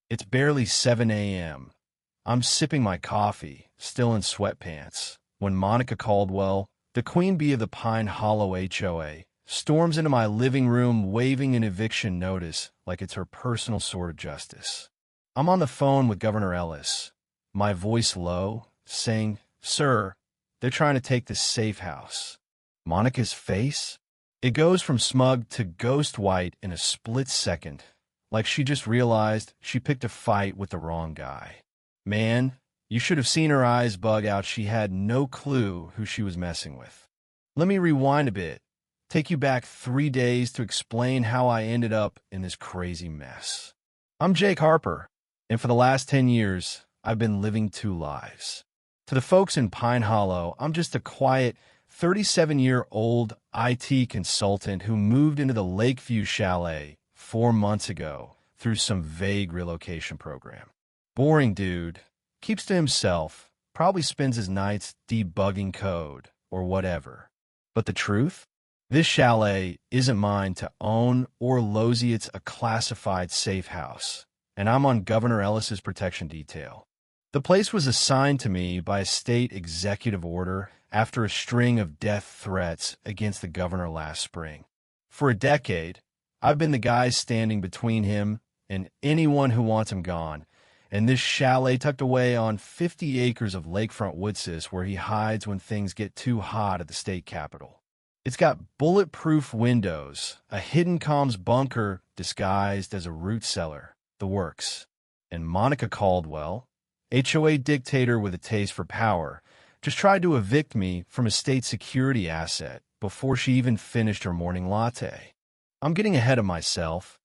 It's barely 7 a.m. I'm sipping my coffee, still in sweatpants, when Monica Caldwell, the queen bee of the Pine Hollow HOA, storms into my living room waving an eviction notice like it's her personal sword of justice. I'm on the phone with Governor Ellis, my voice low, saying, "Sir, they're trying to take this safe house." Monica's face? It goes from smug to ghost white in a split second, like she just realized she picked a fight with the wrong guy. Man, you should have seen her eyes bug out. She had no clue who she was messing with. Let me rewind a bit, take you back 3 days to explain how I ended up in this crazy mess. I'm Jake Harper, and for the last 10 years, I've been living two lives. To the folks in Pine Hollow, I'm just a quiet, 37-year-old IT consultant who moved into the Lakeview Chalet 4 months ago through some vague relocation program. Boring dude, keeps to himself, probably spends his nights debugging code or whatever. But the truth? This chalet isn't mine to own or losey. It's a classified safe house, and I'm on Governor Ellis's protection detail. The place was assigned to me by a state executive order after a string of death threats against the governor last spring. For a decade, I've been the guy standing between him and anyone who wants him gone, and this chalet tucked away on 50 acres of lakefront woodsys where he hides when things get too hot at the state capitol. It's got bulletproof windows, a hidden comms bunker disguised as a root cellar, the works. And Monica Caldwell, HOA dictator with a taste for power, just tried to evict me from a state security asset before she even finished her morning latte. I'm getting ahead of myself.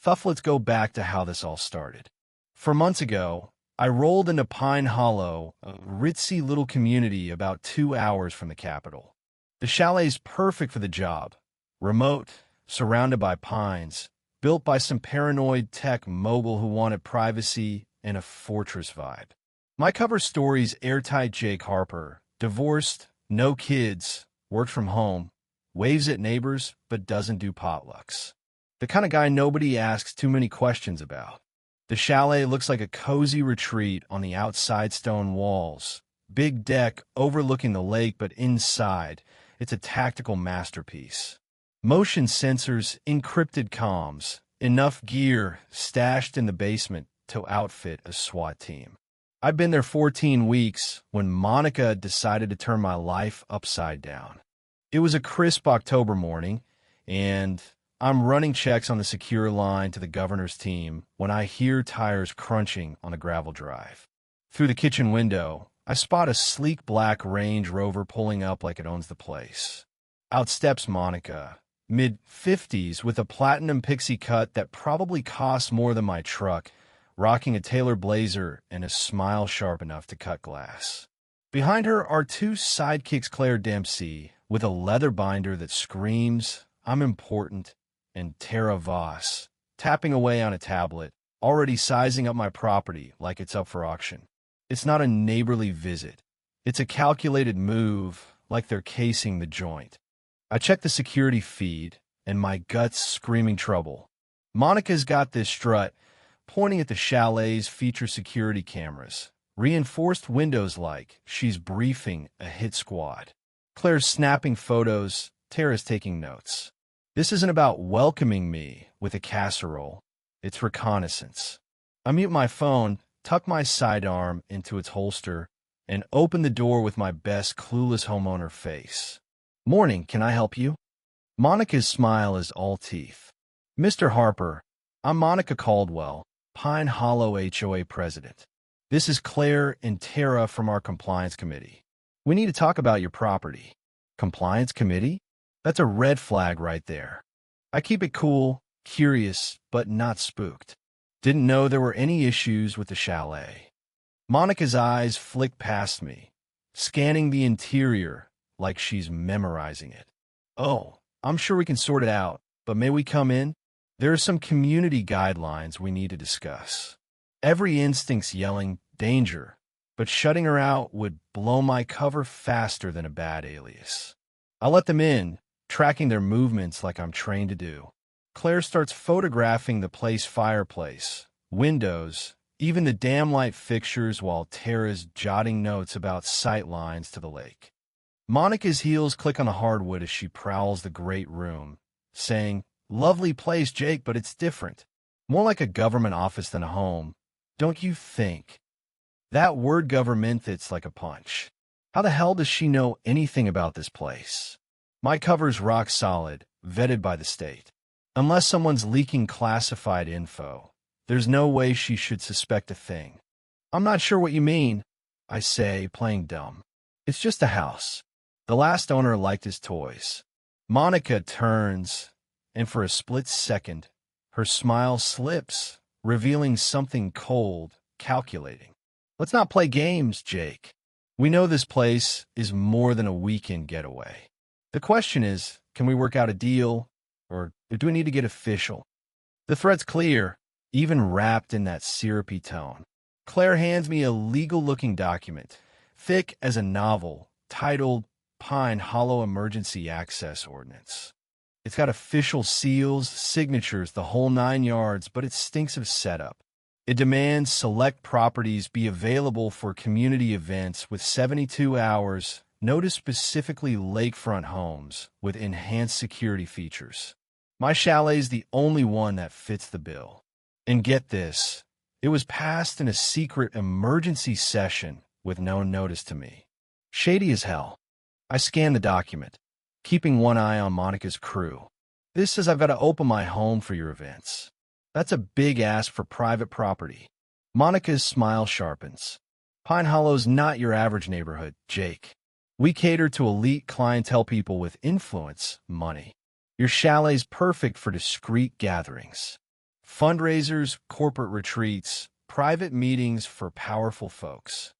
Let's go back to how this all started. 4 months ago, I rolled into Pine Hollow, a ritzy little community about 2 hours from the capital. The chalet's perfect for the job. Remote, surrounded by pines, built by some paranoid tech mogul who wanted privacy and a fortress vibe. My cover story's airtight Jake Harper, divorced, no kids, worked from home, waves at neighbors but doesn't do potlucks. The kind of guy nobody asks too many questions about. The chalet looks like a cozy retreat on the outside stone walls. Big deck overlooking the lake, but inside, it's a tactical masterpiece. Motion sensors, encrypted comms, enough gear stashed in the basement to outfit a SWAT team. I've been there 14 weeks when Monica decided to turn my life upside down. It was a crisp October morning, and I'm running checks on the secure line to the governor's team when I hear tires crunching on a gravel drive. Through the kitchen window, I spot a sleek black Range Rover pulling up like it owns the place. Out steps Monica, mid-50s with a platinum pixie cut that probably costs more than my truck, rocking a tailored blazer and a smile sharp enough to cut glass. Behind her are two sidekicks, Claire Dempsey, with a leather binder that screams, "I'm important," and Tara Voss, tapping away on a tablet, already sizing up my property like it's up for auction. It's not a neighborly visit. It's a calculated move, like they're casing the joint. I check the security feed, and my gut's screaming trouble. Monica's got this strut, pointing at the chalet's feature security cameras, reinforced windows like she's briefing a hit squad. Claire's snapping photos, Tara's taking notes. This isn't about welcoming me with a casserole. It's reconnaissance. I mute my phone, tuck my sidearm into its holster, and open the door with my best clueless homeowner face. "Morning, can I help you?" Monica's smile is all teeth. "Mr. Harper, I'm Monica Caldwell, Pine Hollow HOA president. This is Claire and Tara from our compliance committee. We need to talk about your property." Compliance committee? That's a red flag right there. I keep it cool, curious, but not spooked. Didn't know there were any issues with the chalet. Monica's eyes flick past me, scanning the interior like she's memorizing it. "Oh, I'm sure we can sort it out, but may we come in? There are some community guidelines we need to discuss." Every instinct's yelling, "Danger," but shutting her out would blow my cover faster than a bad alias. I let them in, tracking their movements like I'm trained to do. Claire starts photographing the place fireplace, windows, even the damn light fixtures, while Tara's jotting notes about sight lines to the lake. Monica's heels click on the hardwood as she prowls the great room, saying, "Lovely place, Jake, but it's different. More like a government office than a home. Don't you think?" That word government hits like a punch. How the hell does she know anything about this place? My cover's rock solid, vetted by the state. Unless someone's leaking classified info, there's no way she should suspect a thing. "I'm not sure what you mean," I say, playing dumb. "It's just a house. The last owner liked his toys." Monica turns, and for a split second, her smile slips, revealing something cold, calculating. "Let's not play games, Jake. We know this place is more than a weekend getaway. The question is, can we work out a deal, or do we need to get official?" The threat's clear, even wrapped in that syrupy tone. Claire hands me a legal-looking document, thick as a novel, titled Pine Hollow Emergency Access Ordinance. It's got official seals, signatures, the whole 9 yards, but it stinks of setup. It demands select properties be available for community events with 72 hours, notice specifically lakefront homes with enhanced security features. My chalet's the only one that fits the bill. And get this, it was passed in a secret emergency session with no notice to me. Shady as hell. I scan the document, keeping one eye on Monica's crew. This says I've got to open my home for your events. That's a big ask for private property. Monica's smile sharpens. Pine Hollow's not your average neighborhood, Jake. We cater to elite clientele, people with influence, money. Your chalet's perfect for discreet gatherings. Fundraisers, corporate retreats, private meetings for powerful folks.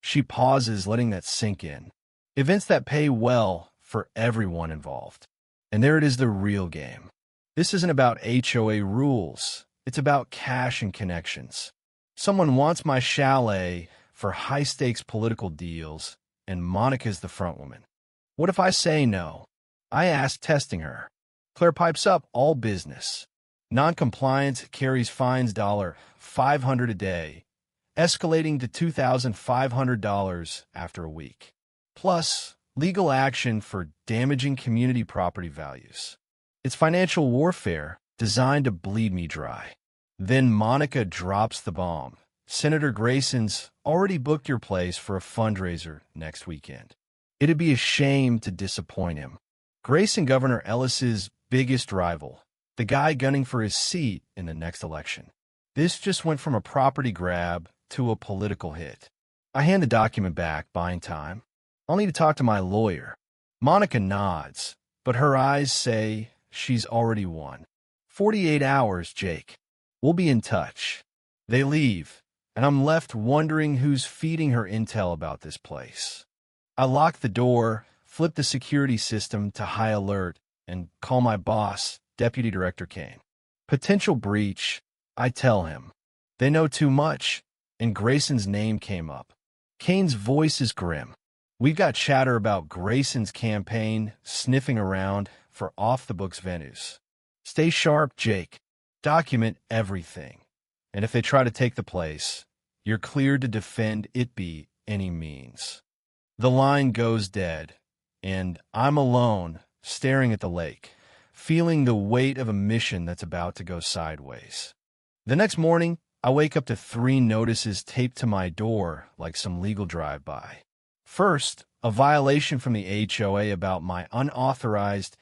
She pauses, letting that sink in. Events that pay well for everyone involved. And there it is, the real game. This isn't about HOA rules. It's about cash and connections. Someone wants my chalet for high-stakes political deals, and Monica's the front woman. What if I say no? I ask, testing her. Claire pipes up, all business. Non-compliance carries fines $500 a day, escalating to $2,500 after a week. Plus, legal action for damaging community property values. It's financial warfare designed to bleed me dry. Then Monica drops the bomb. "Senator Grayson's already booked your place for a fundraiser next weekend. It'd be a shame to disappoint him. Grayson, Governor Ellis's biggest rival, the guy gunning for his seat in the next election." This just went from a property grab to a political hit. I hand the document back, buying time. "I'll need to talk to my lawyer." Monica nods, but her eyes say she's already won. 48 hours, Jake. We'll be in touch." They leave, and I'm left wondering who's feeding her intel about this place. I lock the door, flip the security system to high alert, and call my boss, Deputy Director Kane. Potential breach, I tell him. They know too much, and Grayson's name came up. Kane's voice is grim. "We've got chatter about Grayson's campaign sniffing around for off-the-books venues. Stay sharp, Jake. Document everything. And if they try to take the place, you're cleared to defend it by any means." The line goes dead, and I'm alone, staring at the lake, feeling the weight of a mission that's about to go sideways. The next morning, I wake up to 3 notices taped to my door like some legal drive-by. First, a violation from the HOA about my unauthorized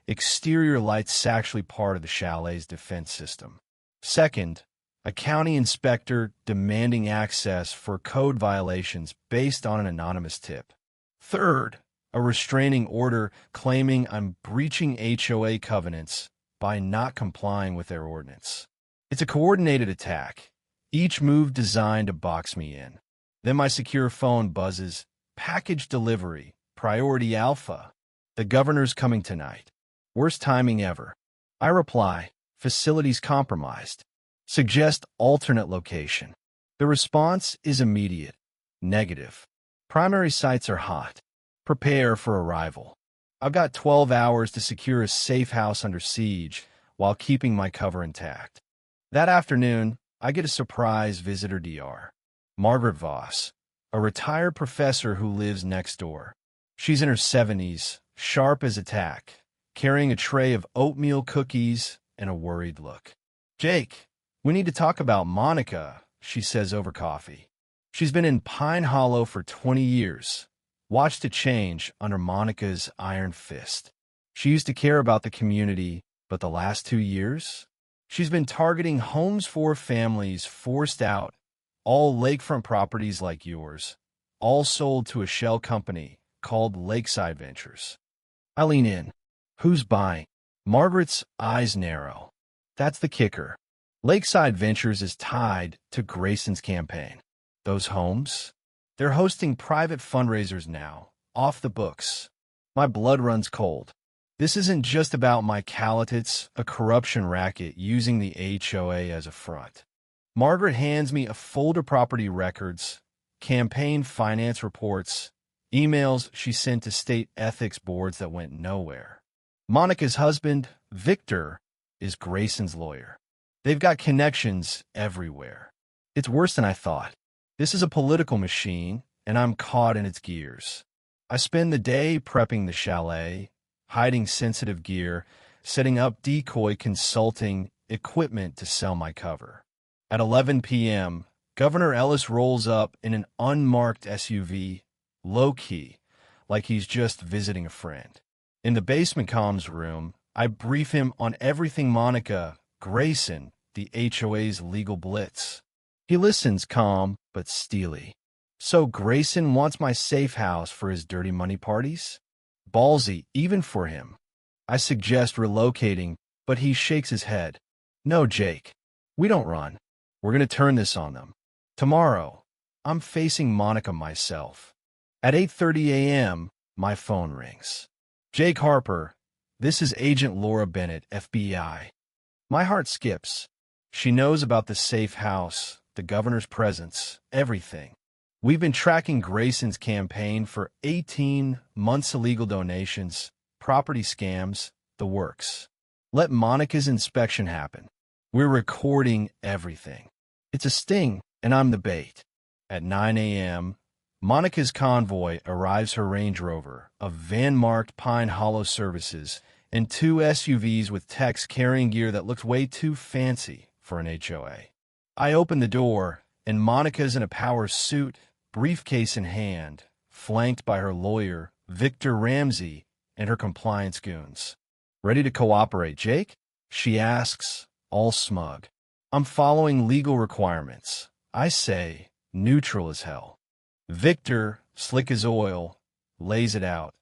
exterior lights actually part of the chalet's defense system. Second, a county inspector demanding access for code violations based on an anonymous tip. Third, a restraining order claiming I'm breaching HOA covenants by not complying with their ordinance. It's a coordinated attack, each move designed to box me in. Then my secure phone buzzes, "Package delivery, priority alpha. The governor's coming tonight." Worst timing ever. I reply, "Facilities compromised. Suggest alternate location." The response is immediate. Negative. Primary sites are hot. Prepare for arrival. I've got 12 hours to secure a safe house under siege while keeping my cover intact. That afternoon, I get a surprise visitor DR. Margaret Voss, a retired professor who lives next door. She's in her 70s, sharp as a tack, carrying a tray of oatmeal cookies and a worried look. "Jake, we need to talk about Monica," she says over coffee. She's been in Pine Hollow for 20 years. Watched it change under Monica's iron fist. She used to care about the community, but the last 2 years, she's been targeting homes for families forced out, all lakefront properties like yours, all sold to a shell company called Lakeside Ventures. I lean in. "Who's buying?" Margaret's eyes narrow. "That's the kicker. Lakeside Ventures is tied to Grayson's campaign. Those homes? They're hosting private fundraisers now, off the books." My blood runs cold. This isn't just about my Cal, it's a corruption racket using the HOA as a front. Margaret hands me a folder of property records, campaign finance reports, emails she sent to state ethics boards that went nowhere. Monica's husband, Victor, is Grayson's lawyer. They've got connections everywhere. It's worse than I thought. This is a political machine, and I'm caught in its gears. I spend the day prepping the chalet, hiding sensitive gear, setting up decoy consulting equipment to sell my cover. At 11 p.m., Governor Ellis rolls up in an unmarked SUV, low-key, like he's just visiting a friend. In the basement comms room, I brief him on everything Monica, Grayson, the HOA's legal blitz. He listens calm but steely. "So Grayson wants my safe house for his dirty money parties?" Ballsy, even for him. I suggest relocating, but he shakes his head. "No, Jake. We don't run. We're going to turn this on them." Tomorrow, I'm facing Monica myself. At 8:30 a.m., my phone rings. "Jake Harper, this is Agent Laura Bennett, FBI." My heart skips. She knows about the safe house, the governor's presence, everything. We've been tracking Grayson's campaign for 18 months, illegal donations, property scams, the works. Let Monica's inspection happen. We're recording everything. It's a sting, and I'm the bait. At 9 a.m., Monica's convoy arrives her Range Rover, a van-marked Pine Hollow Services, and 2 SUVs with techs carrying gear that looks way too fancy for an HOA. I open the door, and Monica's in a power suit, briefcase in hand, flanked by her lawyer, Victor Ramsey, and her compliance goons. "Ready to cooperate, Jake?" she asks, all smug. "I'm following legal requirements," I say, neutral as hell. Victor, slick as oil, lays it out.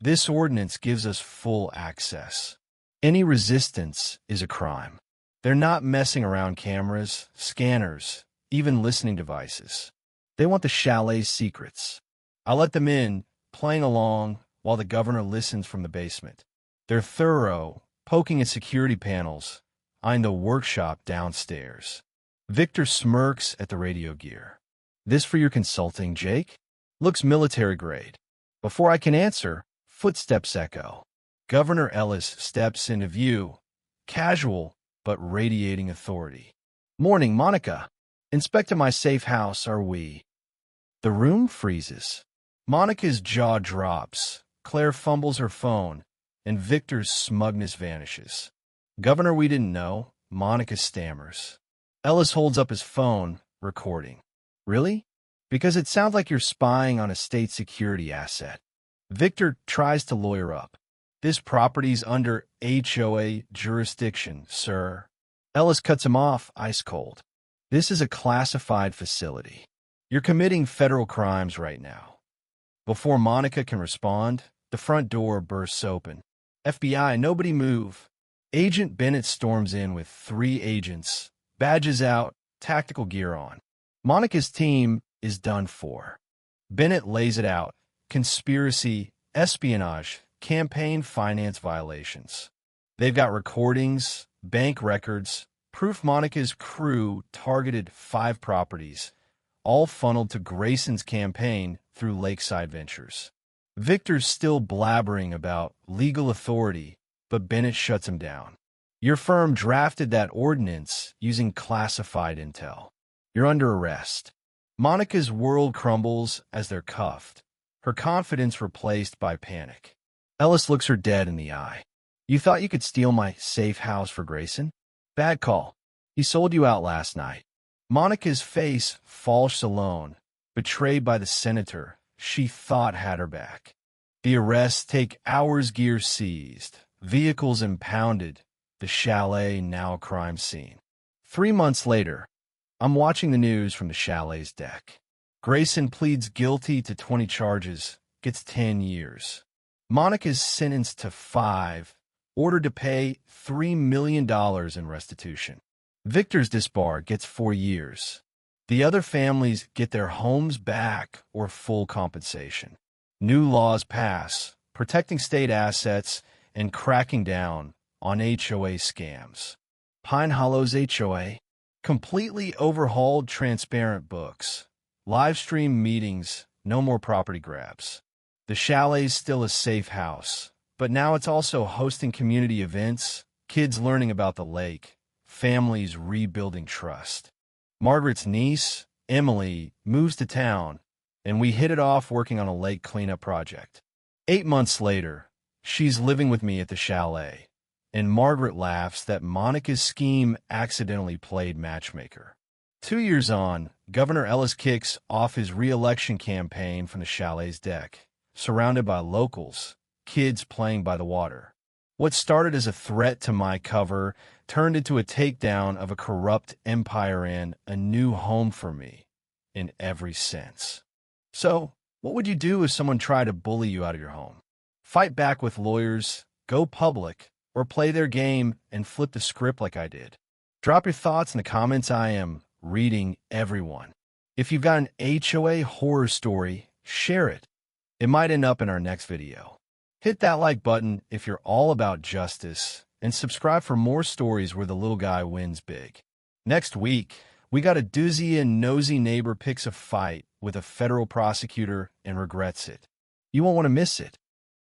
"This ordinance gives us full access. Any resistance is a crime. They're not messing around cameras, scanners, even listening devices. They want the chalet's secrets." I let them in, playing along, while the governor listens from the basement. They're thorough, poking at security panels, eyeing the workshop downstairs. Victor smirks at the radio gear. "This for your consulting, Jake?" Looks military grade. Before I can answer, footsteps echo. Governor Ellis steps into view, casual but radiating authority. "Morning, Monica. Inspecting my safe house, are we?" The room freezes. Monica's jaw drops. Claire fumbles her phone, and Victor's smugness vanishes. "Governor, we didn't know," Monica stammers. Ellis holds up his phone, recording. "Really? Because it sounds like you're spying on a state security asset." Victor tries to lawyer up. "This property's under HOA jurisdiction, sir." Ellis cuts him off ice cold. "This is a classified facility. You're committing federal crimes right now." Before Monica can respond, the front door bursts open. "FBI, nobody move." Agent Bennett storms in with 3 agents, badges out, tactical gear on. Monica's team is done for. Bennett lays it out: conspiracy, espionage, campaign finance violations. They've got recordings, bank records, proof Monica's crew targeted 5 properties, all funneled to Grayson's campaign through Lakeside Ventures. Victor's still blabbering about legal authority, but Bennett shuts him down. Your firm drafted that ordinance using classified intel. You're under arrest. Monica's world crumbles as they're cuffed, her confidence replaced by panic. Ellis looks her dead in the eye. You thought you could steal my safe house for Grayson? Bad call. He sold you out last night. Monica's face falls alone, betrayed by the senator she thought had her back. The arrests take hours, gear seized, vehicles impounded, the chalet now a crime scene. 3 months later, I'm watching the news from the chalet's deck. Grayson pleads guilty to 20 charges, gets 10 years. Monica's sentenced to 5, ordered to pay $3 million in restitution. Victor's disbar gets 4 years. The other families get their homes back or full compensation. New laws pass, protecting state assets and cracking down on HOA scams. Pine Hollow's HOA, completely overhauled transparent books, live stream meetings, no more property grabs. The chalet's still a safe house, but now it's also hosting community events, kids learning about the lake, families rebuilding trust. Margaret's niece, Emily, moves to town, and we hit it off working on a lake cleanup project. 8 months later, she's living with me at the chalet, and Margaret laughs that Monica's scheme accidentally played matchmaker. 2 years on, Governor Ellis kicks off his re-election campaign from the chalet's deck, surrounded by locals, kids playing by the water. What started as a threat to my cover turned into a takedown of a corrupt empire and a new home for me, in every sense. So, what would you do if someone tried to bully you out of your home? Fight back with lawyers, go public, or play their game and flip the script like I did? Drop your thoughts in the comments. I am reading everyone. If you've got an HOA horror story, share it. It might end up in our next video. Hit that like button if you're all about justice, and subscribe for more stories where the little guy wins big. Next week, we got a doozy and nosy neighbor picks a fight with a federal prosecutor and regrets it. You won't want to miss it.